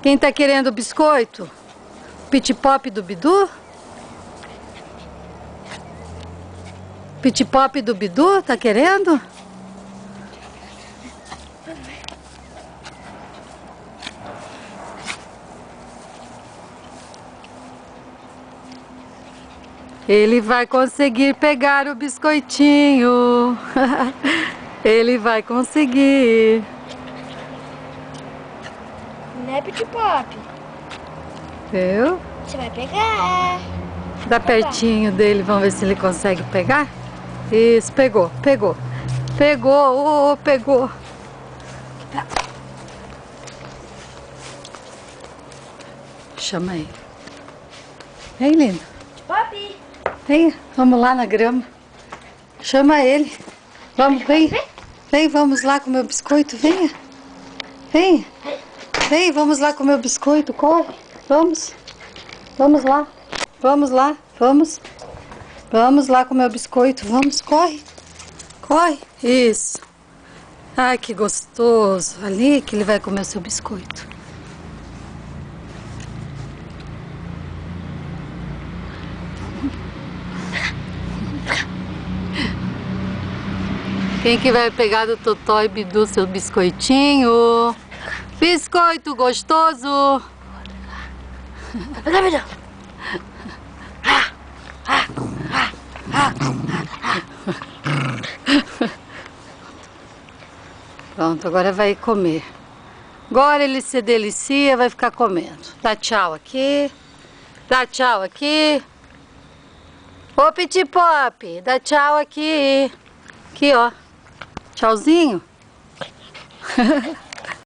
Quem tá querendo biscoito? Pit Pop do Bidu? Pit Pop do Bidu, tá querendo? Ele vai conseguir pegar o biscoitinho. Ele vai conseguir. Não é Pit Pop. Viu? Você vai pegar. Dá pertinho dele, vamos ver se ele consegue pegar. Isso, pegou, pegou. Pegou, oh, pegou. Chama ele. Vem, lindo. Pop. Vem, vamos lá na grama. Chama ele. Vamos, vem. Vem, vamos lá comer o biscoito, venha. Vem. Vem, vamos lá comer o biscoito, corre. Vamos. Vamos lá. Vamos lá, vamos. Vamos lá comer o biscoito, vamos, corre. Corre, isso. Ai, que gostoso. Ali que ele vai comer o seu biscoito. Quem que vai pegar do Totó e Bidu seu biscoitinho? Biscoito gostoso! Pega, Bidu! Pronto, agora vai comer. Agora ele se delicia, vai ficar comendo. Dá tchau aqui. Dá tchau aqui. Ô, Pit Pop, dá tchau aqui. Aqui, ó. Tchauzinho.